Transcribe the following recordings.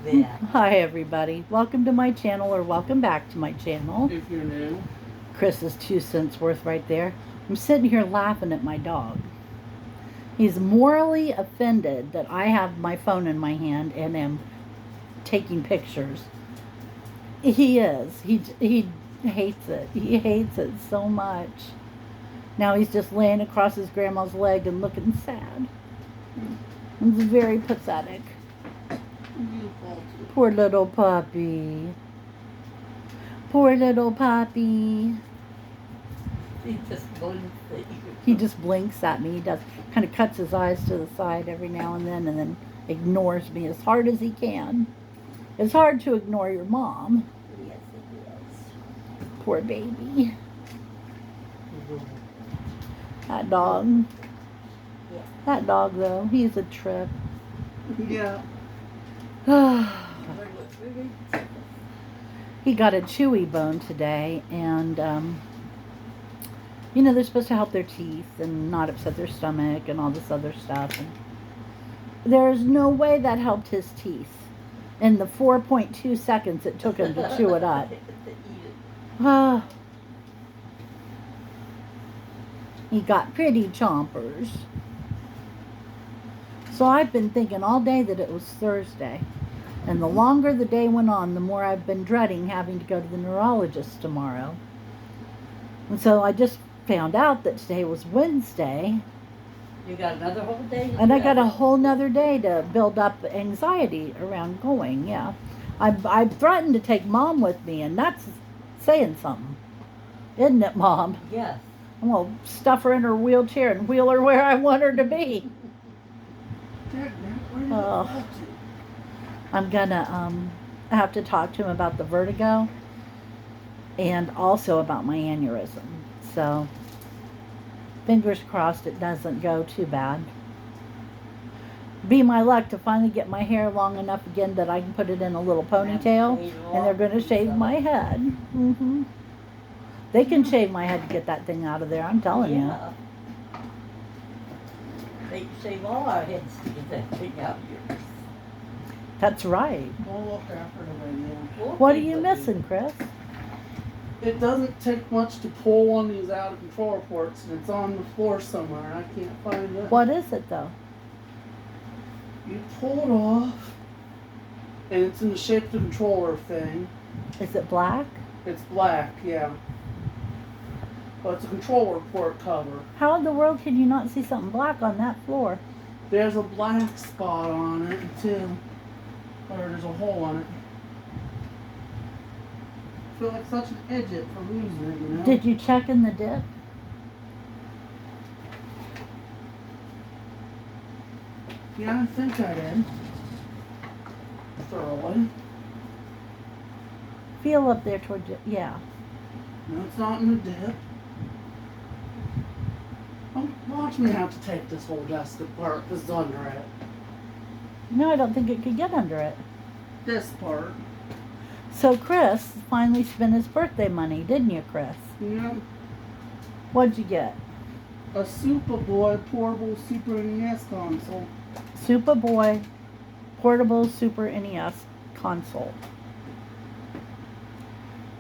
Yeah. Hi everybody, welcome to my channel, or welcome back to my channel. If you're new. Chris's 2 cents worth right there. I'm sitting here laughing at my dog. He's morally offended that I have my phone in my hand and am taking pictures. He is. He hates it. He hates it so much. Now he's just laying across his grandma's leg and looking sad. It's very pathetic. Poor little puppy. Poor little puppy. He just blinks at you. He just blinks at me. He does. Kind of cuts his eyes to the side every now and then ignores me as hard as he can. It's hard to ignore your mom. Yes, it is. Poor baby. That dog. Yeah. That dog, though, he's a trip. Yeah. He got a chewy bone today, and you know, they're supposed to help their teeth and not upset their stomach and all this other stuff. And there's no way that helped his teeth in the 4.2 seconds it took him to chew it up. He got pretty chompers. So I've been thinking all day that it was Thursday. And the longer the day went on, the more I've been dreading having to go to the neurologist tomorrow. And so I just found out that today was Wednesday. You got another whole day? And I got a whole nother day to build up anxiety around going, yeah. I threatened to take Mom with me, and that's saying something. Isn't it, Mom? Yes. I'm going to stuff her in her wheelchair and wheel her where I want her to be. I'm going to have to talk to him about the vertigo and also about my aneurysm. So, fingers crossed it doesn't go too bad. Be my luck to finally get my hair long enough again that I can put it in a little ponytail, and they're going to shave my head. Mm-hmm. They can shave my head to get that thing out of there, I'm telling you. They can shave all our heads to get that thing out of yours. That's right. We'll look after the radio. What are you missing, Chris? It doesn't take much to pull one of these out of control ports, and it's on the floor somewhere. I can't find it. What is it, though? You pull it off, and it's in the shape of the controller thing. Is it black? It's black, yeah. But it's a controller port cover. How in the world can you not see something black on that floor? There's a black spot on it, too. Or there's a hole on it. I feel like such an idiot for losing it, you know? Did you check in the dip? Yeah, I think I did. Thoroughly. Feel up there towards you. Yeah. No, it's not in the dip. Oh, watch me have to take this whole desk apart because it's under it. No, I don't think it could get under it. This part. So Chris finally spent his birthday money, didn't you, Chris? Yeah. What'd you get? A Superboy portable Super NES console. Superboy portable Super NES console.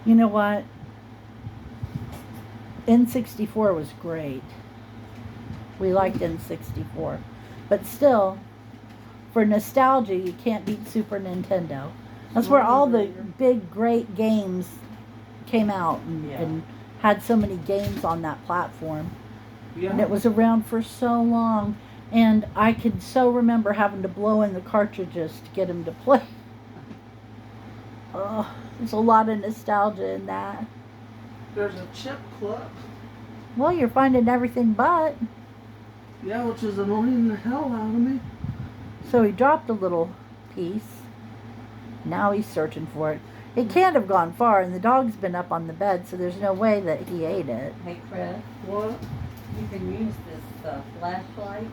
You know what? N64 was great. We liked N64. But still, for nostalgia, you can't beat Super Nintendo. That's where all the big, great games came out and had so many games on that platform. Yeah. And it was around for so long. And I could so remember having to blow in the cartridges to get them to play. Oh, there's a lot of nostalgia in that. There's a chip clip. Well, you're finding everything but. Yeah, which is annoying the hell out of me. So he dropped a little piece. Now he's searching for it. It can't have gone far, and the dog's been up on the bed, so there's no way that he ate it. Hey, Chris, What? you can use this flashlight.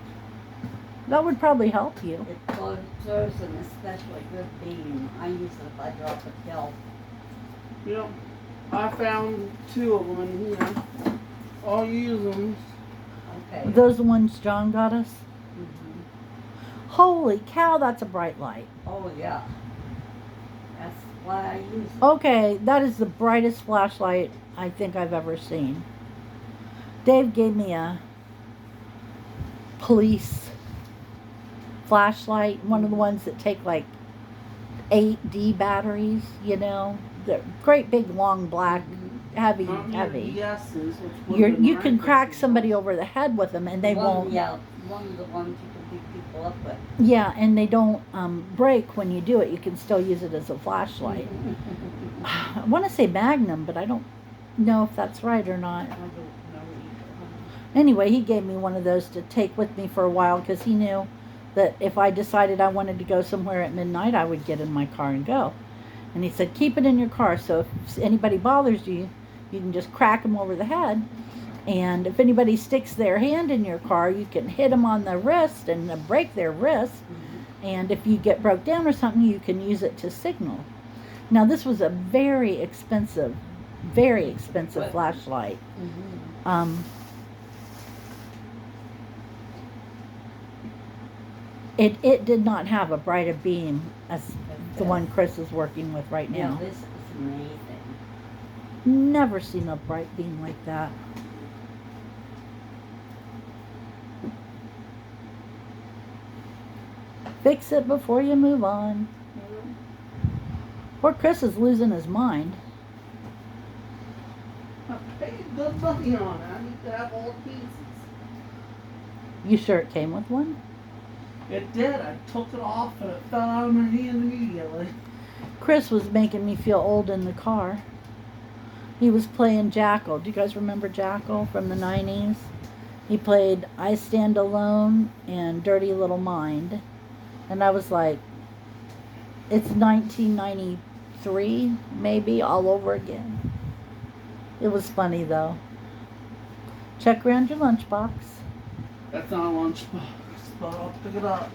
That would probably help you. It throws an especially good beam. I use it if I drop a pill. Yep. I found 2 of them in here. I'll use them. Okay. Those the ones John got us? Mm-hmm. Holy cow, that's a bright light. Oh, yeah. That's why I use it. Okay, that is the brightest flashlight I think I've ever seen. Dave gave me a police flashlight, one of the ones that take like 8D batteries, you know, the great big long black, heavy. ESs, You can crack somebody over the head with them and they won't. Yeah, one of the ones you can beat people up with. Yeah, and they don't break when you do it. You can still use it as a flashlight. I want to say Magnum, but I don't know if that's right or not. I don't know either. Anyway, he gave me one of those to take with me for a while because he knew that if I decided I wanted to go somewhere at midnight, I would get in my car and go. And he said, keep it in your car, so if anybody bothers you, you can just crack them over the head. And if anybody sticks their hand in your car, you can hit them on the wrist and break their wrist. And if you get broke down or something, you can use it to signal. Now, this was a very expensive flashlight. It did not have a brighter beam as the one Chris is working with right Yeah, now. this is amazing. Never seen a bright beam like that. Fix it before you move on. Poor Chris is losing his mind. I paid good money on it. I need to have all the pieces. You sure it came with one? It did. I took it off and it fell out of my hand immediately. Chris was making me feel old in the car. He was playing Jackal. Do you guys remember Jackal from the 90s? He played I Stand Alone and Dirty Little Mind. And I was like, it's 1993, maybe, all over again. It was funny, though. Check around your lunchbox. That's not a lunchbox, but I'll pick it up.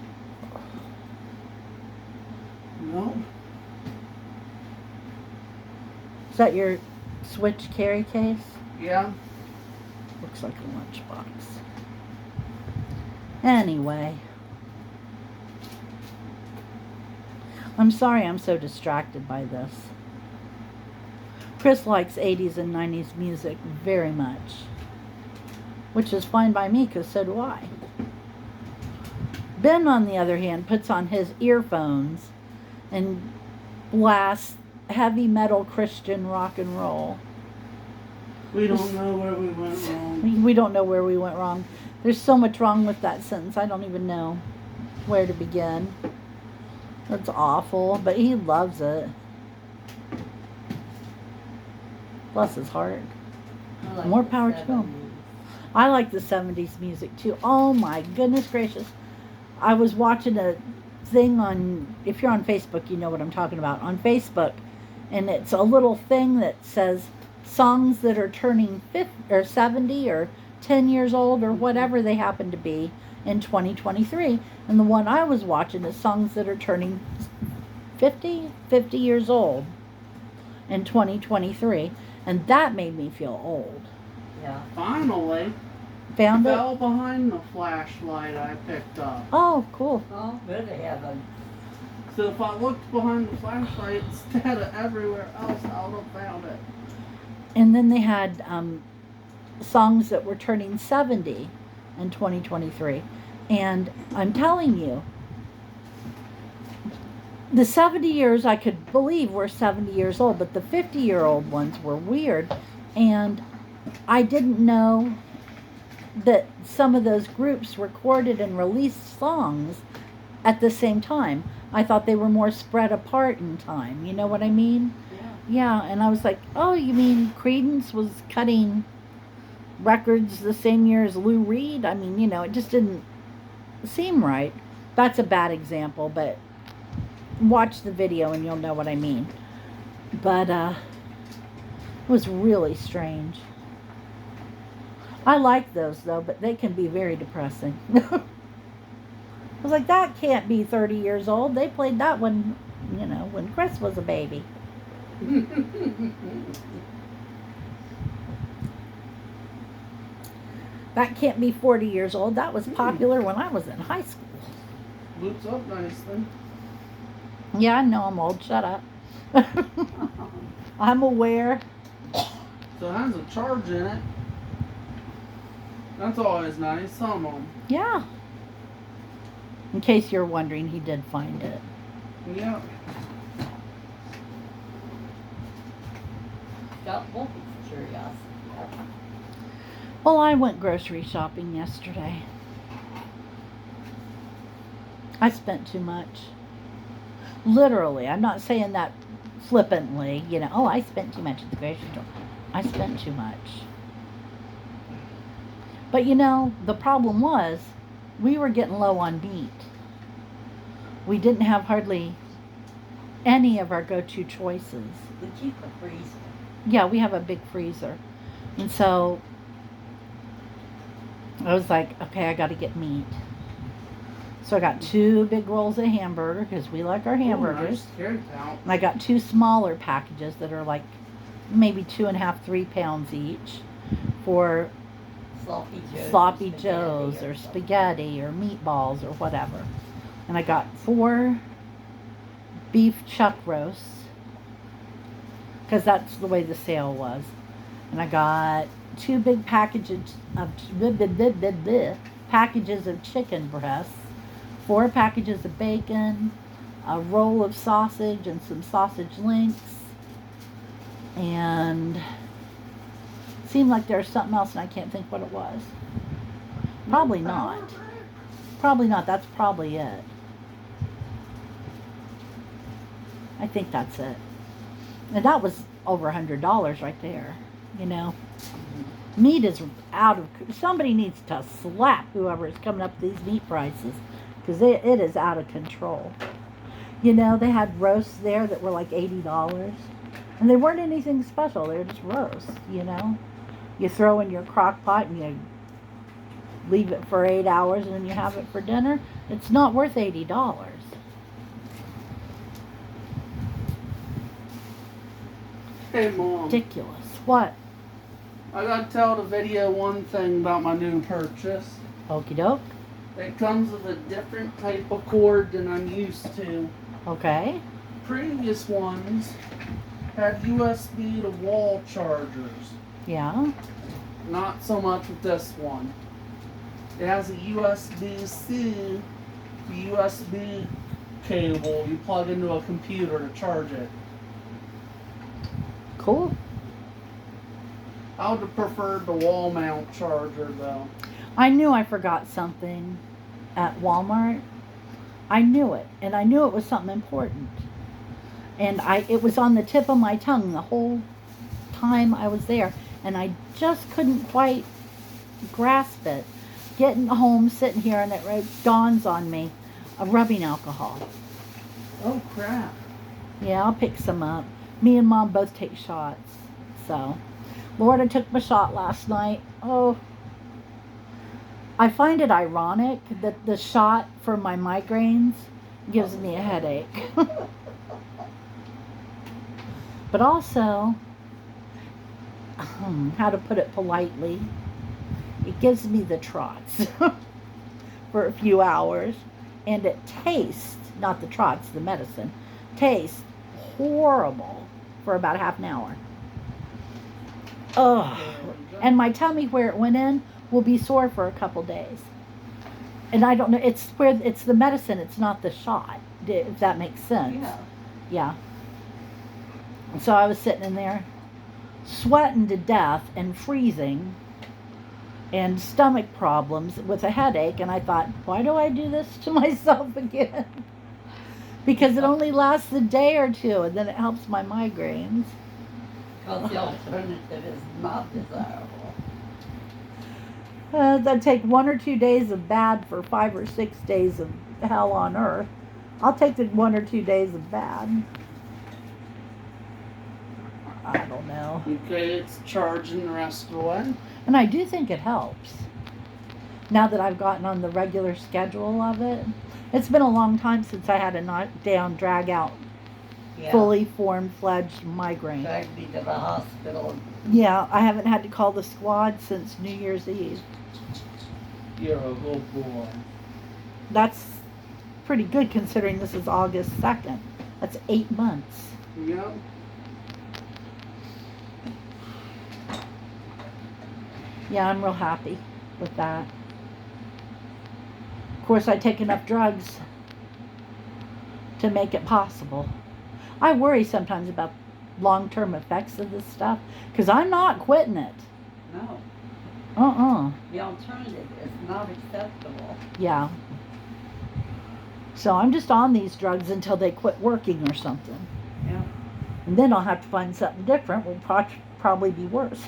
No. Is that your Switch carry case? Yeah. Looks like a lunchbox. Anyway. I'm sorry I'm so distracted by this. Chris likes 80s and 90s music very much. Which is fine by me, because so do I. Ben, on the other hand, puts on his earphones and blasts heavy metal Christian rock and roll. We don't know where we went wrong. We don't know where we went wrong. There's so much wrong with that sentence. I don't even know where to begin. That's awful, but he loves it. Bless his heart. Like More the power to him. 70s. I like the 70s music too. Oh my goodness gracious. I was watching a thing on, if you're on Facebook, you know what I'm talking about, on Facebook. And it's a little thing that says songs that are turning 50 or 70 or 10 years old or whatever they happen to be in 2023. And the one I was watching is songs that are turning 50 years old in 2023. And that made me feel old. Yeah. Finally, Found it? fell behind the flashlight I picked up. Oh, cool. Oh, good heaven. So if I looked behind the flashlight instead of everywhere else, I would have found it. And then they had songs that were turning 70 in 2023. And I'm telling you, the 70 years I could believe were 70 years old, but the 50-year-old ones were weird. And I didn't know that some of those groups recorded and released songs at the same time. I thought they were more spread apart in time. You know what I mean? Yeah. Yeah, and I was like, oh, you mean Creedence was cutting records the same year as Lou Reed? I mean, you know, it just didn't seem right. That's a bad example, but watch the video and you'll know what I mean. But it was really strange. I like those, though, but they can be very depressing. I was like, that can't be 30 years old. They played that when, you know, when Chris was a baby. That can't be 40 years old. That was popular when I was in high school. Boots up nicely. Yeah, I know I'm old. Shut up. I'm aware. So it has a charge in it. That's always nice. Some of them. Yeah. In case you're wondering, he did find it. Yeah. Got both of curiosity. Well, I went grocery shopping yesterday. I spent too much. Literally, I'm not saying that flippantly, oh, I spent too much at the grocery store. I spent too much. But the problem was we were getting low on meat. We didn't have hardly any of our go-to choices. We keep a freezer. Yeah, we have a big freezer. And so I was like, okay, I got to get meat. So I got 2 big rolls of hamburger because we like our hamburgers. Nice carry pouch. And I got 2 smaller packages that are like maybe 2.5, 3 pounds each for sloppy joes or spaghetti or meatballs or whatever. And I got 4 beef chuck roasts because that's the way the sale was. And I got 2 big packages of chicken breasts, 4 packages of bacon, a roll of sausage and some sausage links, and seemed like there was something else and I can't think what it was. Probably not. Probably not. That's probably it. I think that's it. And that was over $100 right there, Meat is out of... Somebody needs to slap whoever is coming up with these meat prices because it is out of control. They had roasts there that were like $80. And they weren't anything special. They were just roasts, You throw in your crock pot and you leave it for 8 hours and then you have it for dinner. It's not worth $80. Hey, Mom. Ridiculous. What? I gotta tell the video one thing about my new purchase. Okie doke. It comes with a different type of cord than I'm used to. Okay. Previous ones had USB to wall chargers. Yeah. Not so much with this one. It has a USB-C to USB cable you plug into a computer to charge it. Cool. I would have preferred the wall mount charger though. I knew I forgot something at Walmart. I knew it, and I knew it was something important. And it was on the tip of my tongue the whole time I was there, and I just couldn't quite grasp it. Getting home, sitting here, and it dawns on me, rubbing alcohol. Oh crap. Yeah, I'll pick some up. Me and Mom both take shots. So, Lord, I took my shot last night. Oh, I find it ironic that the shot for my migraines gives me a headache. But also, how to put it politely, it gives me the trots for a few hours. And it tastes, not the trots, the medicine, tastes horrible for about half an hour. Ugh. And my tummy where it went in will be sore for a couple days. And I don't know, it's the medicine, it's not the shot, if that makes sense. Yeah. So I was sitting in there sweating to death and freezing and stomach problems with a headache, and I thought, why do I do this to myself again? Because it only lasts a day or two and then it helps my migraines. Because the alternative is not desirable. That'd take 1 or 2 days of bad for 5 or 6 days of hell on earth. I'll take the 1 or 2 days of bad. I don't know. Okay, it's charging the rest of the way. And I do think it helps. Now that I've gotten on the regular schedule of it. It's been a long time since I had a knockdown, drag out, fully formed, fledged migraine. Dragged me to the hospital. Yeah, I haven't had to call the squad since New Year's Eve. You're a good boy. That's pretty good considering this is August 2nd. That's 8 months. Yep. Yeah, I'm real happy with that. Of course, I take enough drugs to make it possible. I worry sometimes about long-term effects of this stuff because I'm not quitting it. No. The alternative is not acceptable. Yeah. So I'm just on these drugs until they quit working or something. Yeah. And then I'll have to find something different. Will probably be worse.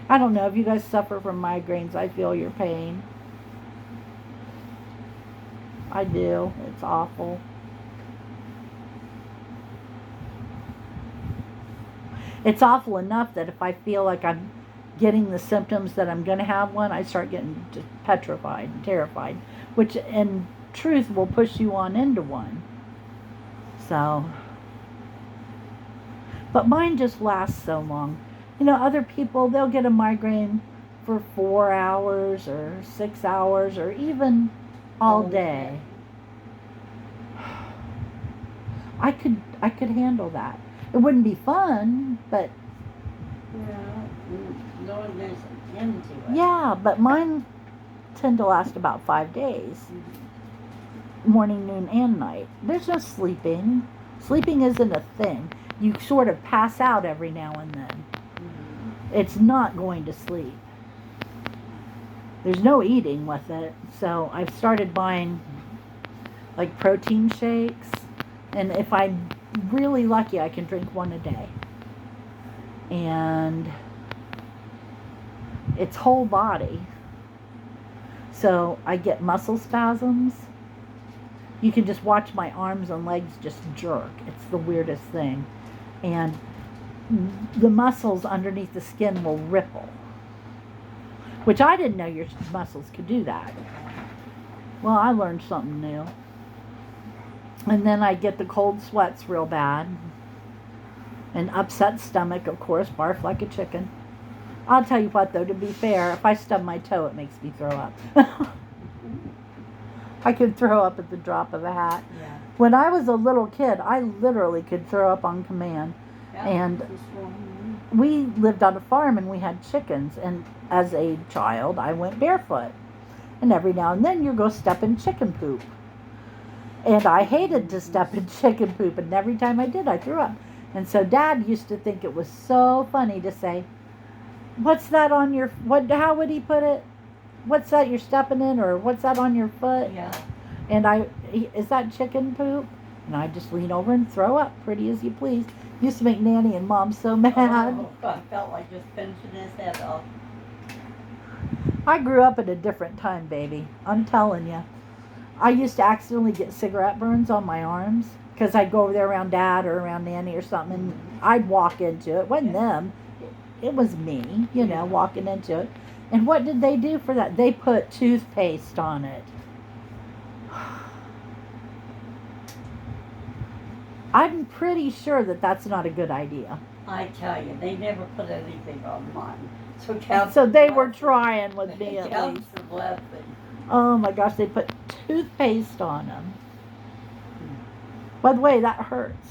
I don't know if you guys suffer from migraines. I feel your pain. I do. It's awful. It's awful enough that if I feel like I'm getting the symptoms that I'm going to have one, I start getting just petrified and terrified, which in truth will push you on into one. So, but mine just lasts so long. You know, other people, they'll get a migraine for 4 hours or 6 hours or even all day. I could handle that. It wouldn't be fun, but Yeah, knowing there's an end to it. yeah, but mine tend to last about 5 days. Morning, noon, and night. There's no sleeping. Sleeping isn't a thing. You sort of pass out every now and then. It's not going to sleep. There's no eating with it. So I've started buying like protein shakes. And if I'm really lucky, I can drink one a day. And it's whole body. So I get muscle spasms. You can just watch my arms and legs just jerk. It's the weirdest thing. And the muscles underneath the skin will ripple. Which I didn't know your muscles could do that. Well, I learned something new. And then I get the cold sweats real bad. An upset stomach, of course, barf like a chicken. I'll tell you what, though, to be fair, if I stub my toe, it makes me throw up. I could throw up at the drop of a hat. Yeah. When I was a little kid, I literally could throw up on command. Yeah. And we lived on a farm and we had chickens. And as a child, I went barefoot. And every now and then you go step in chicken poop. And I hated to step in chicken poop. And every time I did, I threw up. And so Dad used to think it was so funny to say, "What's that on your, how would he put it? What's that you're stepping in?" Or "What's that on your foot?" Yeah. And "Is that chicken poop?" And I just lean over and throw up, pretty as you please. Used to make Nanny and Mom so mad. Oh, I felt like just pinching his head off. I grew up at a different time, baby. I'm telling you. I used to accidentally get cigarette burns on my arms because I'd go over there around Dad or around Nanny or something, and I'd walk into it. It wasn't them. It was me, walking into it. And what did they do for that? They put toothpaste on it. I'm pretty sure that that's not a good idea. I tell you, they never put anything on mine. So they were trying with me at counts least. the blessing. Oh my gosh, they put toothpaste on them. By the way, that hurts.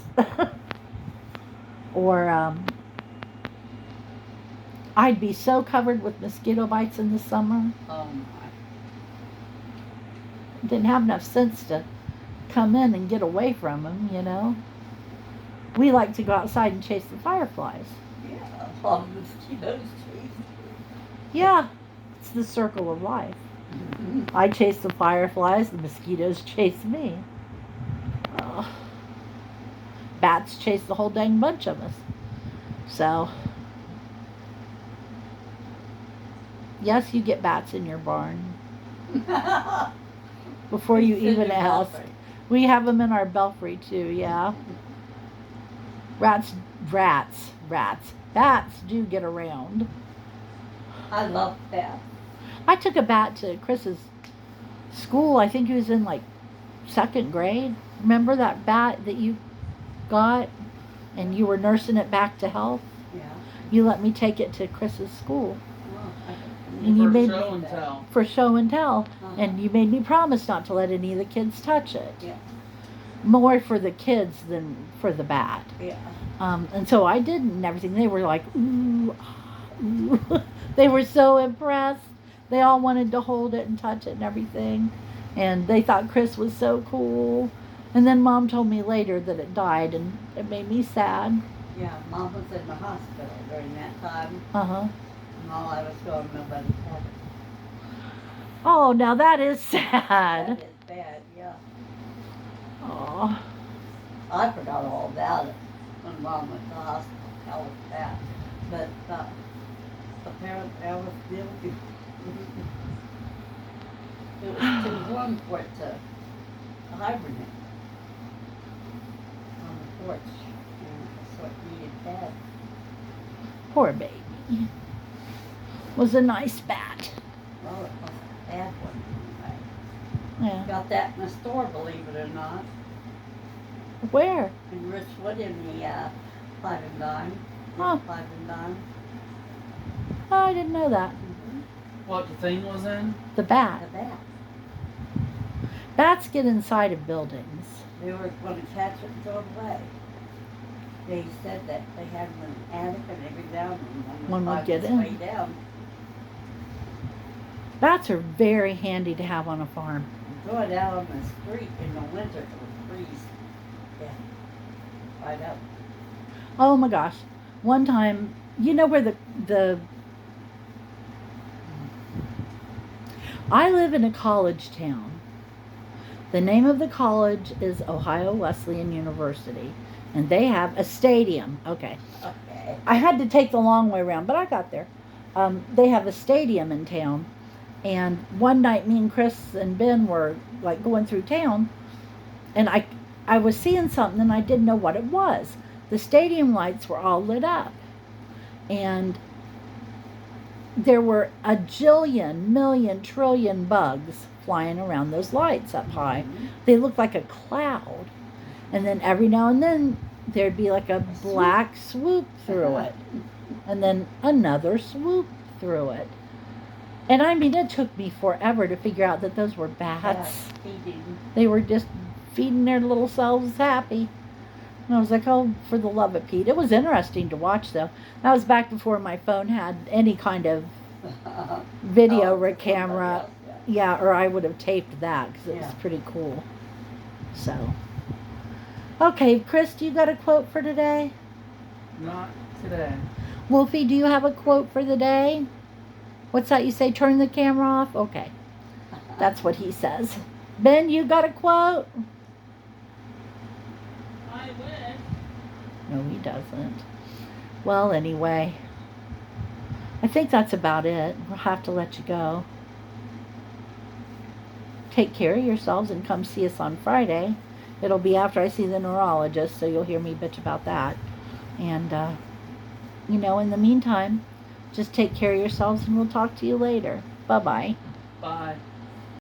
Or I'd be so covered with mosquito bites in the summer. Oh my. Didn't have enough sense to come in and get away from them, We like to go outside and chase the fireflies. Yeah, a lot of mosquitoes chase. Yeah, it's the circle of life. I chase the fireflies, the mosquitoes chase me. Bats chase the whole dang bunch of us. So, yes, you get bats in your barn. Before you It's in even your ask. belfry. We have them in our belfry too, yeah. Bats do get around. I love that. I took a bat to Chris's school. I think he was in like 2nd grade. Remember that bat that you got and you were nursing it back to health? Yeah. You let me take it to Chris's school. Oh, And you For made show me and tell. for show and tell, Uh-huh. and you made me promise not to let any of the kids touch it. Yeah. more for the kids than for the bat. Yeah. And so I did and everything. They were like, ooh, ah, ooh. They were so impressed. They all wanted to hold it and touch it and everything. And they thought Chris was so cool. And then Mom told me later that it died, and it made me sad. Yeah, Mom was in the hospital during that time. Uh-huh. And all I was going, nobody had it. Oh, now that is That sad. is bad, yeah. Oh. I forgot all about it when Mom went to the hospital. How was that? But apparently I was guilty. It was too warm for it to hibernate on the porch. And so it needed bed. Poor baby. Was a nice bat. Well, it was a bad one anyway. Yeah. Got that in the store, believe it or not. Where? In Richwood in the Five and Dime. Huh. Five and Dime. Oh, I didn't know that. What the thing was in? The bat. The bat. Bats get inside of buildings. They were going to catch it and throw it away. They said that they had them in the attic and every down and One would find get its in. way down. Bats are very handy to have on a farm. Throw it out on the street in the winter, it would freeze. Yeah. Right up. Oh my gosh. One time, you know where the I live in a college town. The name of the college is Ohio Wesleyan University, and they have a stadium. Okay. Okay. I had to take the long way around, but I got there. They have a stadium in town, and one night me and Chris and Ben were like going through town, and I was seeing something and I didn't know what it was. The stadium lights were all lit up, and there were a jillion, million, trillion bugs flying around those lights up high. Mhm. They looked like a cloud. And then every now and then there'd be like a black swoop through it. And then another swoop through it. And I mean, it took me forever to figure out that those were bats. Feeding. They were just feeding their little selves happy. And I was like, oh, for the love of Pete. It was interesting to watch, though. That was back before my phone had any kind of video camera. Yeah, or I would have taped that because it was Yeah. pretty cool. So, okay, Chris, do you got a quote for today? Not today. Wolfie, do you have a quote for the day? What's that you say? Turn the camera off? Okay, that's what he says. Ben, you got a quote? I wish. No, he doesn't. Well, anyway, I think that's about it. We'll have to let you go. Take care of yourselves and come see us on Friday. It'll be after I see the neurologist, so you'll hear me bitch about that. And, in the meantime, just take care of yourselves and we'll talk to you later. Bye-bye. Bye.